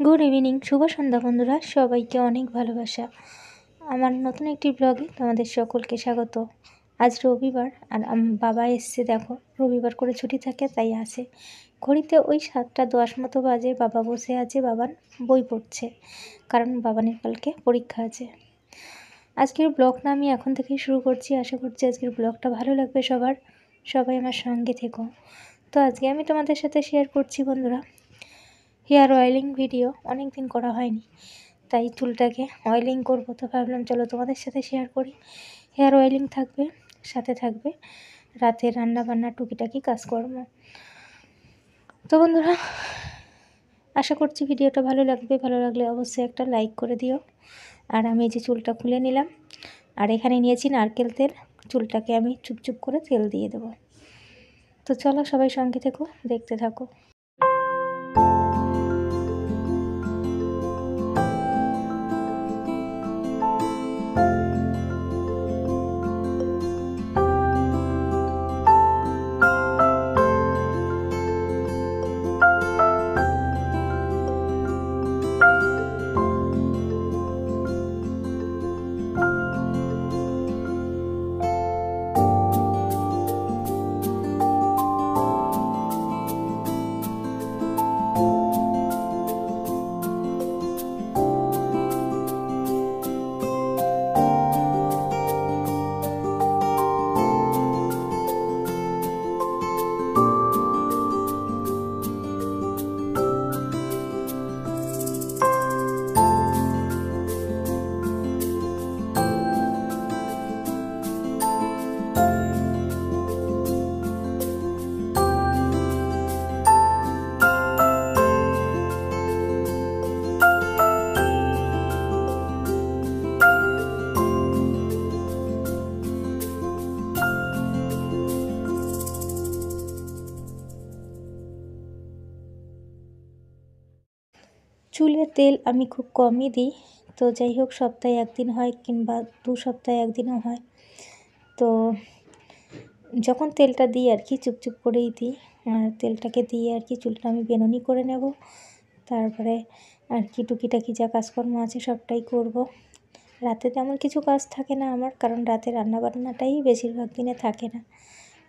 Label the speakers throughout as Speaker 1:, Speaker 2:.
Speaker 1: Good evening, শুভ সন্ধ্যা বন্ধুরা। সবাইকে অনেক ভালোবাসা। আমার নতুন একটি ব্লগে তোমাদের সকলকে স্বাগত। আজ রবিবার আর বাবা এসছে, দেখো রবিবার করে ছুটি থাকে তাই আসে। ঘড়িতে ওই 7:10 মতো বাজে। বাবা বসে আছে, বাবান বই পড়ছে, কারণ বাবানের কালকে পরীক্ষা আছে। আজকের ব্লগটা আমি এখন থেকেই শুরু করছি। আশা করছি আজকের ব্লগটা ভালো লাগবে সবার। সবাই আমার সঙ্গে থেকো। তো আজকে আমি তোমাদের সাথে শেয়ার করছি বন্ধুরা হেয়ার অয়েলিং ভিডিও। অনেক দিন করা হয়নি, তাই চুলটাকে অয়েলিং করবো, তো ভাবলাম চলো তোমাদের সাথে শেয়ার করি। হেয়ার অয়েলিং থাকবে, সাথে থাকবে রাতে রান্না বান্না টুকিটাকি কাজকর্ম। তো বন্ধুরা আশা করছি ভিডিওটা ভালো লাগবে। ভালো লাগলে অবশ্যই একটা লাইক করে দিও। আর আমি এই যে চুলটা খুলে নিলাম, আর এখানে নিয়েছি নারকেল তেল। চুলটাকে আমি চুপচুপ করে তেল দিয়ে দেবো। তো চলো সবাই সঙ্গে থেকো, দেখতে থাকো। চুলে তেল আমি খুব কমই দিই, তো যাই হোক সপ্তাহে একদিন হয় কিংবা 2 সপ্তাহে একদিনও হয়। তো যখন তেলটা দিই আর কি চুপচুপ করেই দিই। আর তেলটাকে দিয়ে আর কি চুলটা আমি বেনুনি করে নেব। তারপরে আর কি টুকিটাকি যা কাজকর্ম আছে সবটাই করব। রাতে তেমন কিছু কাজ থাকে না আমার, কারণ রাতে রান্নাবান্নাটাই বেশিরভাগ দিনে থাকে না।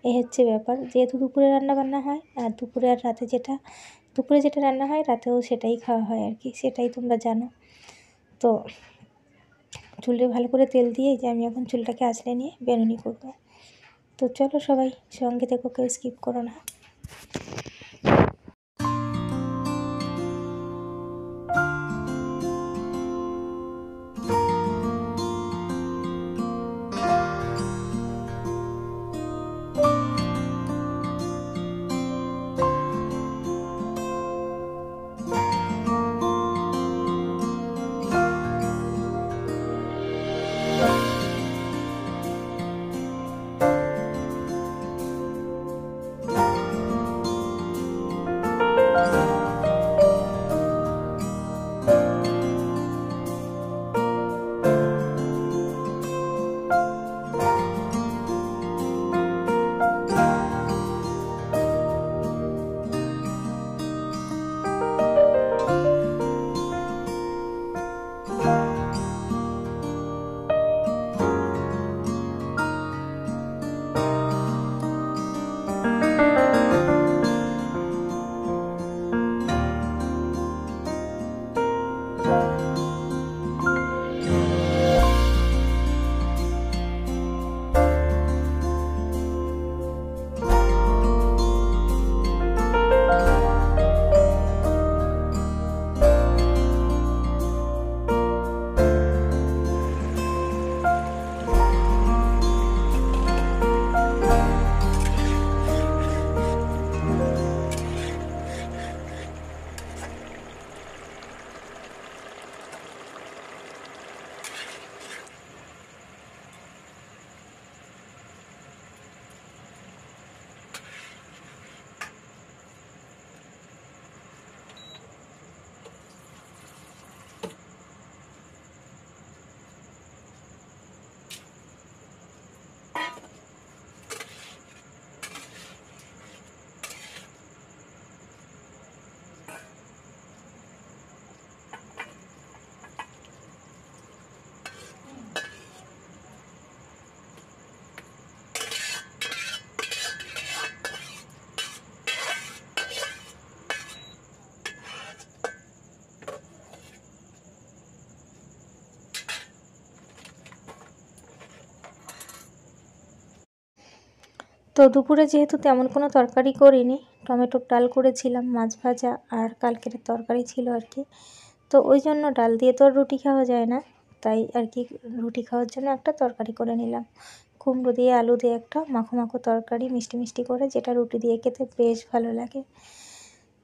Speaker 1: এই হচ্ছে ব্যাপার। যেহেতু দুপুরে রান্নাবান্না হয়, আর দুপুরে আর রাতে দুপুরে যেটা রান্না হয় রাতেও সেটাই খাওয়া হয় আর কি, সেটাই তোমরা জানো। তো চুলে ভালো করে তেল দিয়ে যে আমি এখন চুলটাকে আঁচড়ে নিয়ে বেনুনি করব। তো চলো সবাই সঙ্গে থেকো, কেউ স্কিপ করো না। তো দুপুরে যেহেতু তেমন কোনো তরকারি করিনি, টমেটোর ডাল করেছিলাম, মাছ ভাজা আর কালকের তরকারি ছিল আর কি। তো ওই জন্য ডাল দিয়ে তো আর রুটি খাওয়া যায় না, তাই আর কি রুটি খাওয়ার জন্য একটা তরকারি করে নিলাম। কুমড়ো দিয়ে আলু দিয়ে একটা মাখো মাখো তরকারি, মিষ্টি মিষ্টি করে, যেটা রুটি দিয়ে খেতে বেশ ভালো লাগে।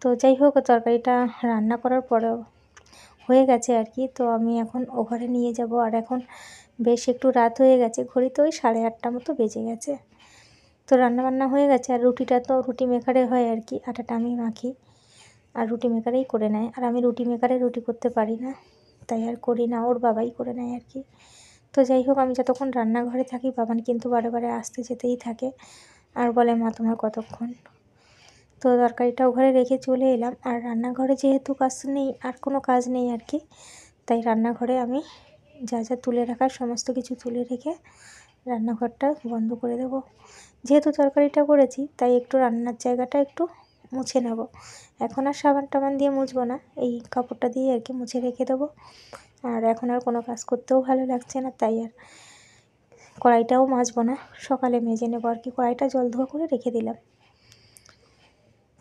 Speaker 1: তো যাই হোক, তরকারিটা রান্না করার পরেও হয়ে গেছে আর কি। তো আমি এখন ও ঘরে নিয়ে যাব। আর এখন বেশ একটু রাত হয়ে গেছে, ঘড়িতে ওই 8:30 মতো বেজে গেছে। তো রান্নাবান্না হয়ে গেছে। আর রুটিটা তো রুটি মেকারে হয় আর কি, আটাটা আমি মাখি আর রুটি মেকারেই করে নেয়। আর আমি রুটি মেকারে রুটি করতে পারি না, তাই আর করি না, ওর বাবাই করে নেয় আর কি। তো যাই হোক, আমি যতক্ষণ রান্নাঘরে থাকি বাবান কিন্তু বারে বারে আসতে যেতেই থাকে আর বলে, মা তোমার কতক্ষণ। তো তরকারিটাও ঘরে রেখে চলে এলাম। আর রান্নাঘরে যেহেতু কাজ নেই, আর কোনো কাজ নেই আর কি, তাই রান্নাঘরে আমি যা যা তুলে রাখার সমস্ত কিছু তুলে রেখে রান্নাঘরটা বন্ধ করে দেবো। যেহেতু তরকারিটা করেছি, তাই একটু রান্নার জায়গাটা একটু মুছে নেব। এখন আর সাবান টাবান দিয়ে মুছবো না, এই কাপড়টা দিয়ে আর কি মুছে রেখে দেবো। আর এখন আর কোনো কাজ করতেও ভালো লাগছে না, তাই আর কড়াইটাও মাজবো না, সকালে মেজে নেবো আর কি। কড়াইটা জল ধোয়া করে রেখে দিলাম।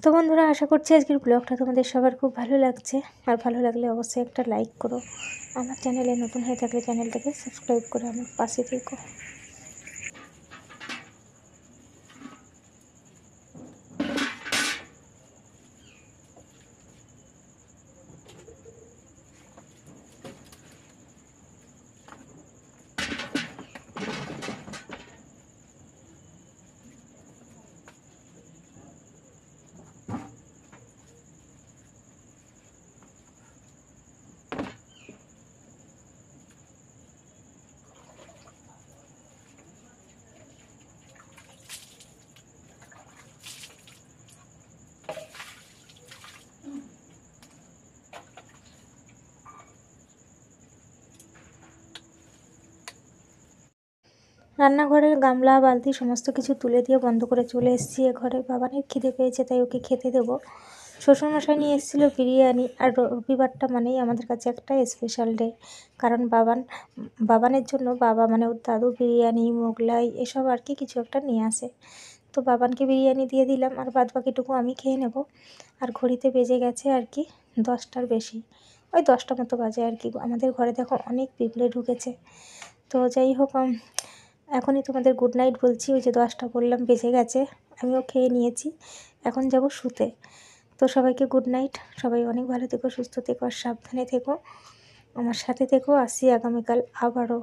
Speaker 1: তো বন্ধুরা, আশা করছি আজকের ব্লগটা তোমাদের সবার খুব ভালো লাগছে। আর ভালো লাগলে অবশ্যই একটা লাইক করো। আমার চ্যানেলে নতুন হয়ে থাকলে চ্যানেলটাকে সাবস্ক্রাইব করে আমার পাশে থেকো। রান্নাঘরের গামলা বালতি সমস্ত কিছু তুলে দিয়ে বন্ধ করে চলে এসেছি এ ঘরে। বাবানের খিদে পেয়েছে, তাই ওকে খেতে দেবো। শ্বশুরমশাই নিয়ে এসেছিলো বিরিয়ানি। আর রবিবারটা মানেই আমাদের কাছে একটা স্পেশাল ডে, কারণ বাবানের জন্য বাবা মানে ওর দাদু বিরিয়ানি, মোগলাই এসব আর কি কিছু একটা নিয়ে আসে। তো বাবানকে বিরিয়ানি দিয়ে দিলাম, আর বাদ বাকিটুকু আমি খেয়ে নেব। আর ঘড়িতে বেজে গেছে আর কি 10টার বেশি, ওই 10টা মতো বাজে আর কি। আমাদের ঘরে দেখো অনেক পিঁপড়ে ঢুকেছে। তো যাই হোক, এখনই তোমাদের গুড নাইট বলছি। ওই যে 10টা বললাম বেজে গেছে, আমিও খেয়ে নিয়েছি, এখন যাব শুতে। তো সবাইকে গুড নাইট। সবাই অনেক ভালো থেকো, সুস্থ থেকো আর সাবধানে থেকো। আমার সাথে থেকো। আসি আগামীকাল আবারও।